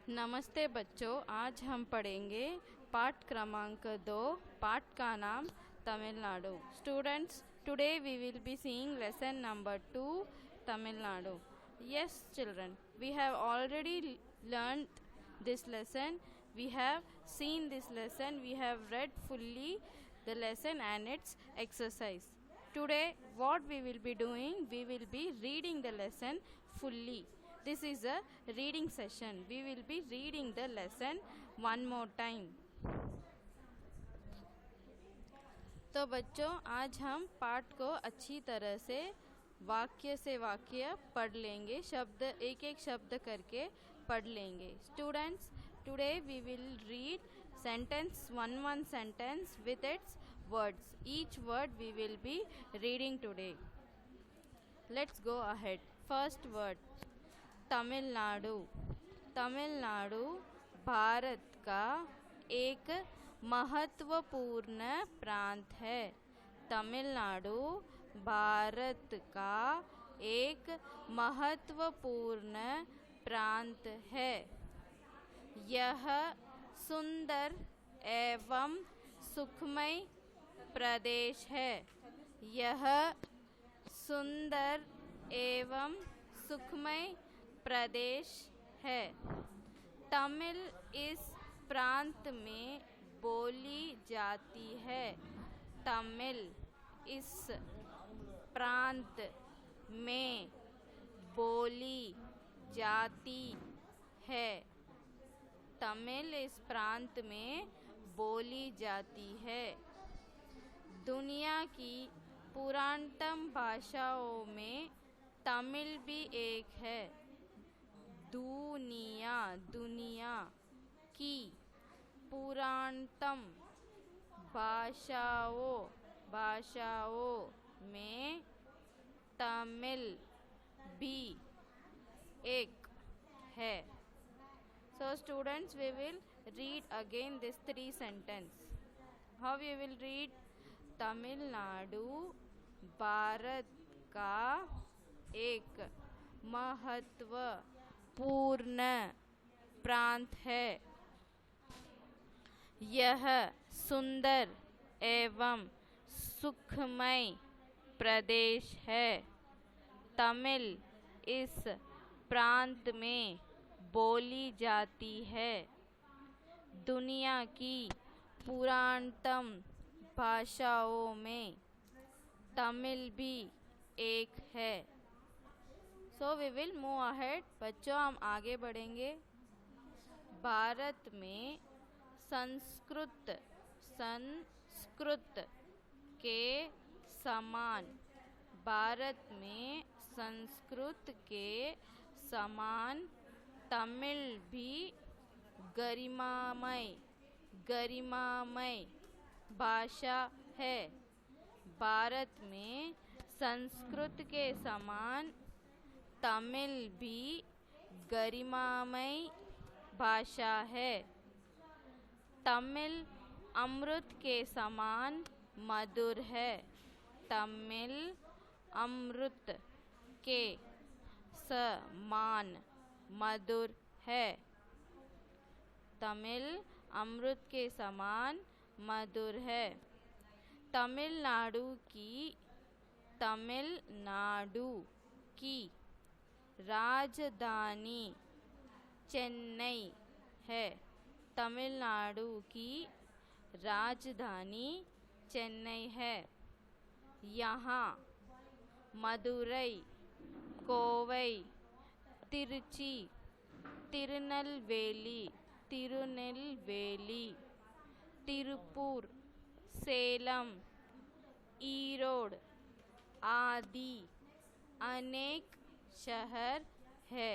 नमस्ते बच्चों, आज हम पढ़ेंगे पाठ क्रमांक 2। पाठ का नाम Tamil Nadu. Students, today we will be seeing lesson number 2, Tamil Nadu. Yes children, we have already learned this lesson. We have seen this lesson. We have read fully the lesson and its exercise. Today what we will be doing, we will be reading the lesson fully. This is a reading session. We will be reading the lesson one more time. तो बच्चों, आज हम पाठ को अच्छी तरह से वाक्य पढ़ लेंगे। शब्द एक एक शब्द करके पढ़ लेंगे। Students, today we will read sentence one sentence with its words. Each word we will be reading today. Let's go ahead. First word, Tamil Nadu. Tamil Nadu Bharat का एक महत्वपूर्ण प्रांत है। तमिलनाडु भारत का एक महत्वपूर्ण प्रांत है। यह सुंदर एवं सुखमय प्रदेश है। यह सुंदर एवं सुखमय प्रदेश है। तमिल इस प्रांत में बोली जाती है। तमिल इस प्रांत में बोली जाती है। तमिल इस प्रांत में बोली जाती है। दुनिया की पुरातन भाषाओं में तमिल भी एक है। दुनिया की पुरातन भाषाओं में तमिल भी एक है। So students, we will read again this 3 sentence. How you will read? Tamil Nadu Bharat का एक महत्वपूर्ण प्रांत है। यह सुंदर एवं सुखमय प्रदेश है। तमिल इस प्रांत में बोली जाती है। दुनिया की पुरातन भाषाओं में तमिल भी एक है। So we will move ahead. बच्चों, हम आगे बढ़ेंगे। भारत में संस्कृत के समान, भारत में संस्कृत के समान तमिल भी गरिमामय भाषा है। भारत में संस्कृत के समान तमिल भी गरिमामय भाषा है। तमिल अमृत के समान मधुर है। तमिल अमृत के समान मधुर है। तमिल अमृत के समान मधुर है। तमिलनाडु की राजधानी चेन्नई है। तमिलनाडु की राजधानी चेन्नई है। यहाँ मदुरई, कोवई, तिरुचि, तिरुनेलवेली, तिरुपुर, सेलम, ईरोड आदि अनेक शहर है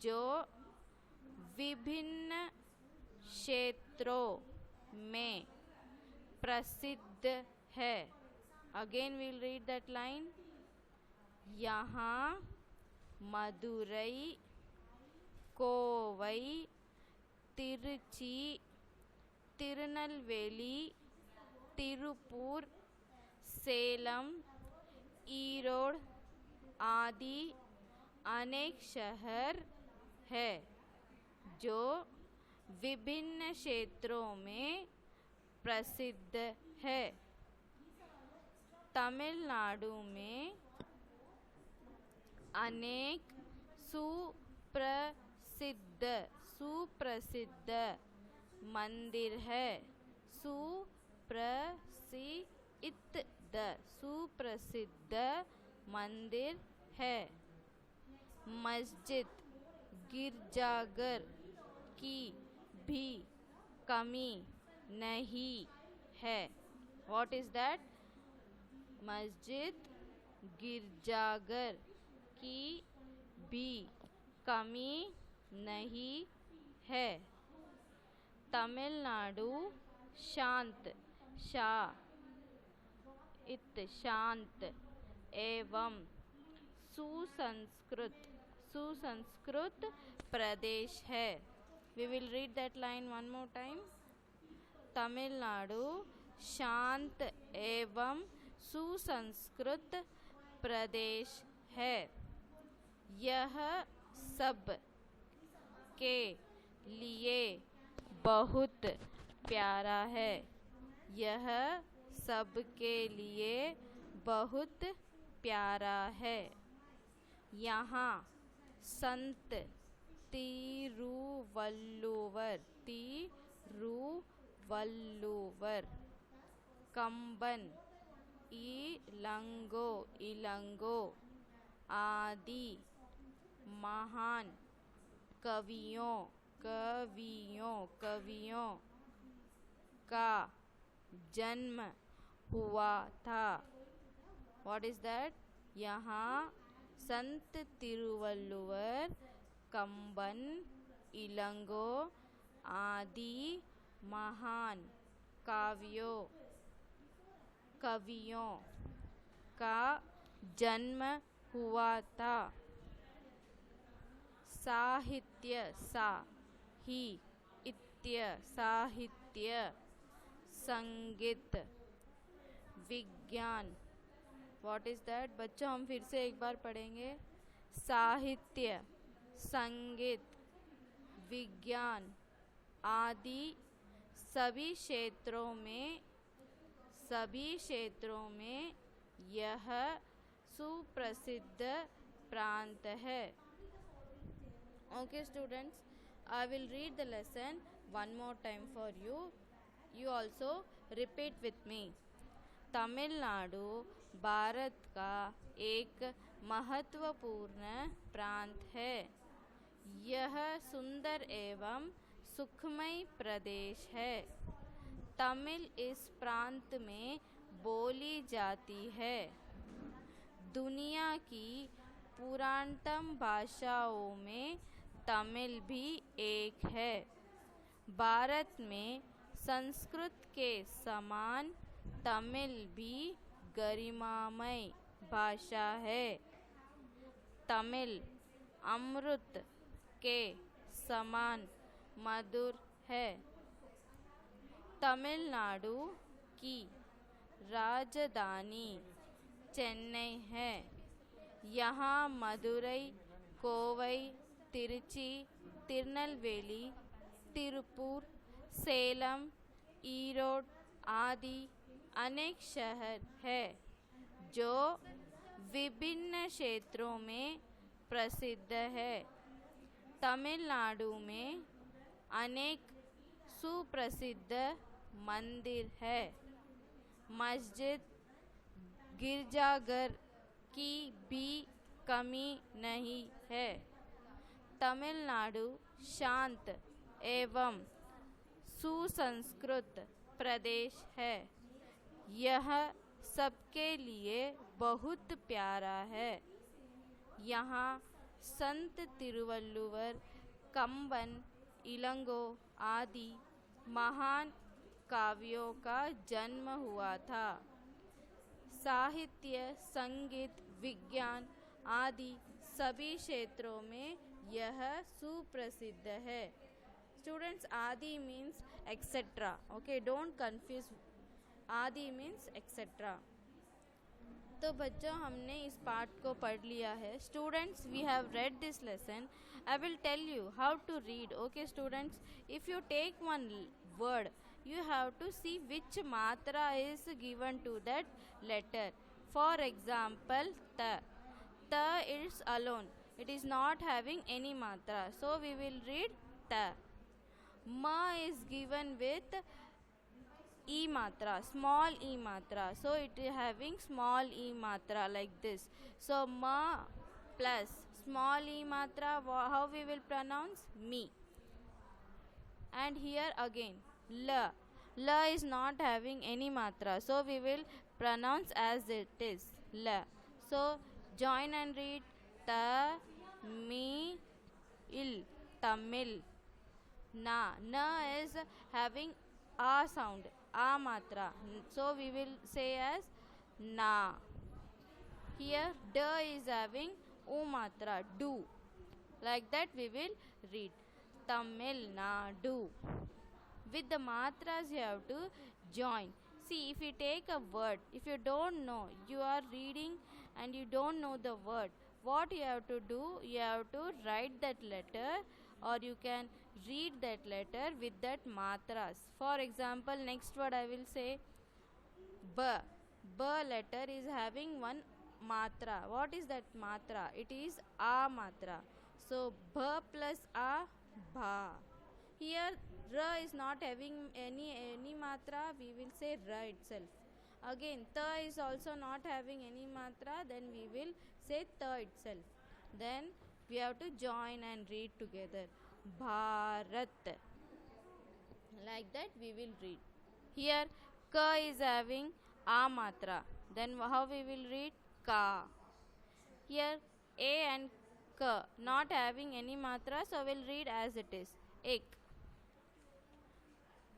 जो विभिन्न क्षेत्रों में प्रसिद्ध है। Again will read that line. यहाँ मदुरई, कोवई, तिरुचि, तिरुनेलवेली, तिरुपुर, सेलम, ईरोड आदि अनेक शहर है। जो विभिन्न क्षेत्रों में प्रसिद्ध है। तमिलनाडु में अनेक सुप्रसिद्ध मंदिर है। सुप्रसिद्ध मंदिर है। मस्जिद गिरजाघर की भी कमी नहीं है। What is that? मस्जिद गिरजाघर की भी कमी नहीं है। तमिलनाडु शांत एवं सुसंस्कृत प्रदेश है। We will read that line one more time. Tamil Nadu शांत एवं सुसंस्कृत प्रदेश है। यह सब के लिए बहुत प्यारा है। यह सब के लिए बहुत प्यारा है। यहाँ संत तिरुवल्लुवर कंबन इलंगो आदि महान कवियों का जन्म हुआ था। What is that? यहाँ संत तिरुवल्लुवर कंबन इलंगो आदि महान कवियों का जन्म हुआ था। साहित्य संगीत विज्ञान। What is that? बच्चों हम फिर से एक बार पढ़ेंगे। साहित्य संगीत विज्ञान आदि सभी क्षेत्रों में यह सुप्रसिद्ध प्रांत है। Okay students, I will read the lesson one more time for you. You also repeat with me. Tamil Nadu Bharat का एक महत्वपूर्ण प्रांत है। यह सुंदर एवं सुखमय प्रदेश है। तमिल इस प्रांत में बोली जाती है। दुनिया की पुरातन भाषाओं में तमिल भी एक है। भारत में संस्कृत के समान तमिल भी गरिमामय भाषा है। तमिल अमृत के समान मधुर है। तमिलनाडु की राजधानी चेन्नई है। यहाँ मदुरई, कोवई, तिरुचि, तिरुनेलवेली, तिरुपुर, सेलम, ईरोड आदि अनेक शहर है जो विभिन्न क्षेत्रों में प्रसिद्ध है। तमिलनाडु में अनेक सुप्रसिद्ध मंदिर है। मस्जिद गिरजाघर की भी कमी नहीं है। तमिलनाडु शांत एवं सुसंस्कृत प्रदेश है। यह सबके लिए बहुत प्यारा है। यहाँ संत तिरुवल्लुवर कंबन इलंगो आदि महान काव्यों का जन्म हुआ था। साहित्य संगीत विज्ञान आदि सभी क्षेत्रों में यह सुप्रसिद्ध है। Students, आदि means etc. Okay, don't confuse. आदि means etc. तो बच्चों हमने इस पार्ट को पढ़ लिया है. Students, we have read this lesson. I will tell you how to read. Okay students, if you take one word, you have to see which matra is given to that letter. For example, ta. Ta is alone. It is not having any matra. So we will read ta. Ma is given with e matra, small e matra, so it is having small e matra like this. So ma plus small e matra, how we will pronounce? Me. And here again la. La is not having any matra, so we will pronounce as it is, la. So join and read ta mi il, Tamil. Na. Na is having a sound, a matra, so we will say as na. Here da is having u matra, do. Like that we will read Tamil Nadu. With the matras you have to join. See, if you take a word, if you don't know, you are reading and you don't know the word, what you have to do, you have to write that letter, or you can read that letter with that matras. For example, next word I will say ba. Ba letter is having one matra. What is that matra? It is a matra. So ba plus a, ba. Here ra is not having any matra, we will say ra itself. Again ta is also not having any matra, then we will say ta itself. Then we have to join and read together Bharat. Like that we will read. Here ka is having a matra, then how we will read? Ka. Here a and ka not having any matra, so we'll read as it is, ek.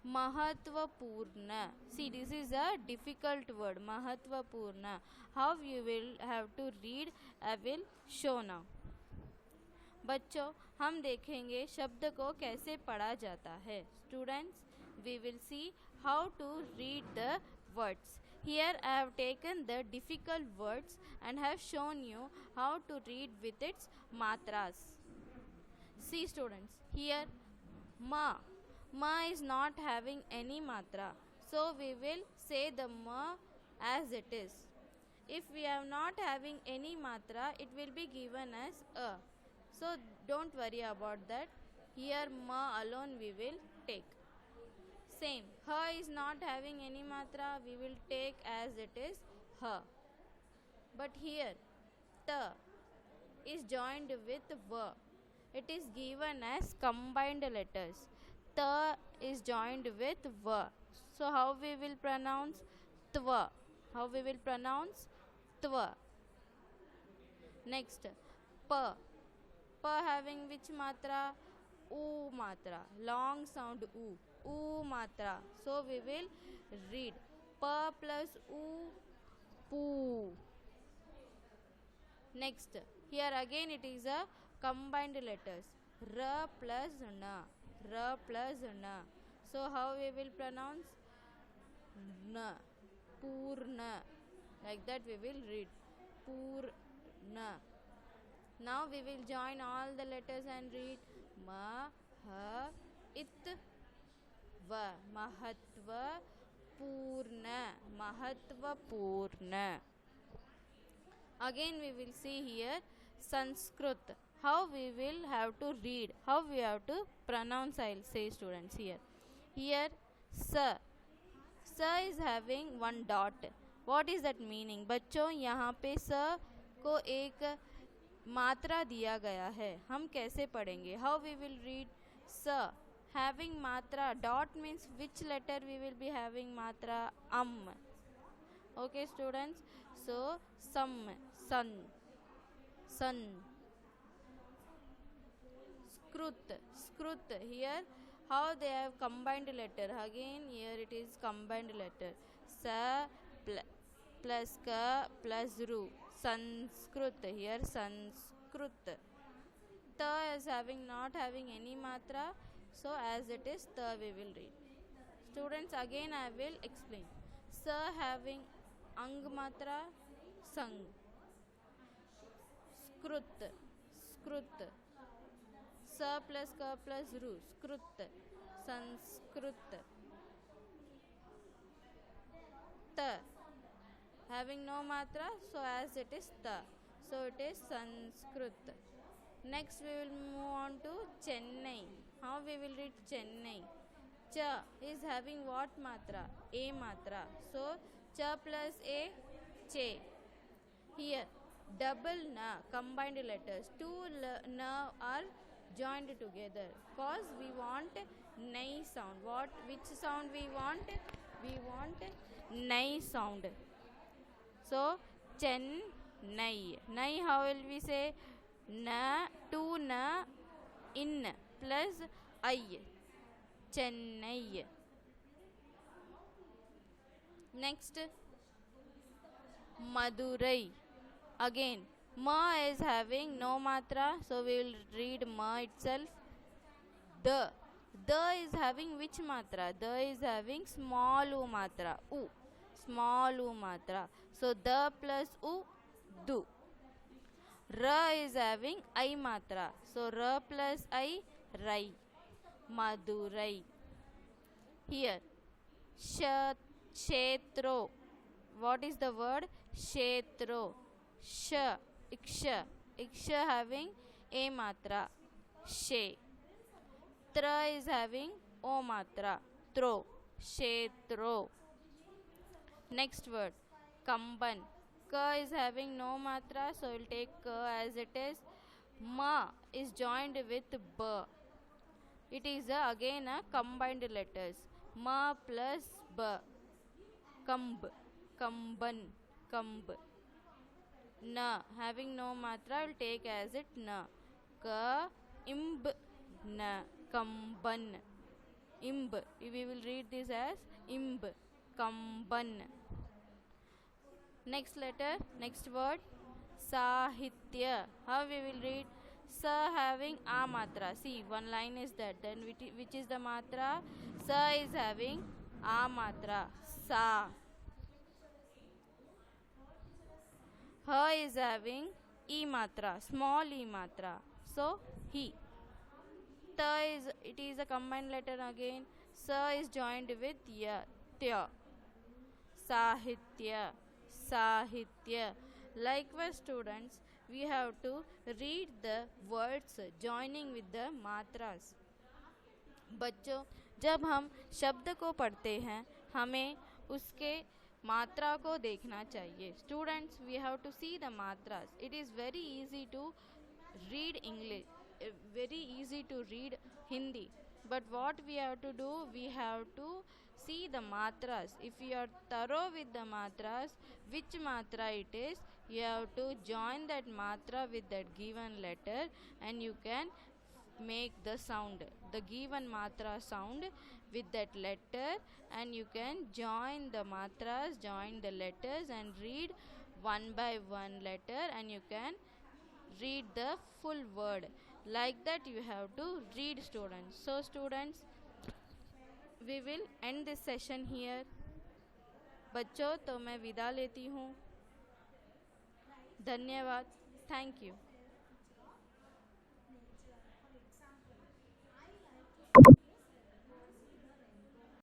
Mahatvapurna. See, this is a difficult word, Mahatvapurna. How you will have to read, I will show now. बच्चों हम देखेंगे शब्द को कैसे पढ़ा जाता है. Students, we will see how to read the words. Here I have taken the difficult words and have shown you how to read with its matras. See students, here ma. Ma is not having any matra, so we will say the ma as it is. If we are not having any matra, it will be given as a. So don't worry about that. Here ma alone we will take. Same, ha is not having any matra, we will take as it is ha. But here ta is joined with va. It is given as combined letters. Ta is joined with va. So how we will pronounce? Tva. How we will pronounce? Tva. Next, pa. Pa having which matra? U matra. Long sound u. U matra. So we will read pa plus u, poo. Next, here again it is a combined letters. Ra plus na. Ra plus na. So how we will pronounce? Na. Purna. Like that we will read Purna. Now we will join all the letters and read ma, ha, it, va. Mahatva Purna. Mahatva Purna. Again we will see here Sanskrit. How we will have to read, how we have to pronounce, I will say students here. Here sa. Sa is having one dot. What is that meaning? बच्चों यहाँ पे sa को एक मात्रा दिया गया है, हम कैसे पढ़ेंगे? How we will read? Sa having matra. Dot means which letter we will be having matra? Okay students, so sam, sun, sun. Skrut. Skrut. Here how they have combined letter. Again here it is combined letter. Sa plus ka plus ru. Sanskrit. Here Sanskrit. Ta is having not having any matra, so as it is ta we will read. Students, again I will explain. Sa having ang matra, संग, स्कृत, स्कृत, स plus क plus रु, स्कृत, संस्कृत, त, having no matra, so as it is ta, so it is Sanskrit. Next we will move on to Chennai. How we will read Chennai? Cha is having what matra? A matra, so cha plus a, che. Here double na, combined letters, two na are joined together cause we want nai sound. Which sound we want? We want nai sound. So Chennai, nai how will we say? Na, two na, in plus I, Chennai. Next Madurai. Again ma is having no matra, so we will read ma itself. The is having which matra? The is having small u matra, u, small u matra, so the plus u, du. Ra is having I matra, so ra plus I, rai, Madurai. Here Kshetro, what is the word? Kshetro. Iksha, iksha having a matra, she. Tra is having o matra, tro, Kshetro. Next word Kamban. Ka is having no matra, so we'll take ka as it is. Ma is joined with ba. It is again a combined letters. Ma plus ba, kamb, kamban, kamb. Na having no matra, will take as it na. Ka imb na, kamban, imb. We will read this as imb, kamban. Next letter, next word Sahitya. How we will read? Sa having a matra. See, one line is that. Then which is the matra? Sa is having a matra, sa. Ha is having e matra, small e matra, so he. Ta is, it is a combined letter again. Sa is joined with ya, tya. Sahitya, Sahitya. Likewise students, we have to read the words joining with the matras. बच्चों, जब हम शब्द को पढ़ते हैं हमें उसके मात्रा को देखना चाहिए. Students, we have to see the matras. It is very easy to read English, very easy to read Hindi, but what we have to do, we have to see the matras. If you are thorough with the matras, which matra it is, you have to join that matra with that given letter and you can make the sound, the given matra sound with that letter, and you can join the matras, join the letters and read one by one letter and you can read the full word. Like that you have to read, students. So students, we will end this session here. बच्चों, तो मैं विदा लेती हूँ. धन्यवाद. Thank you.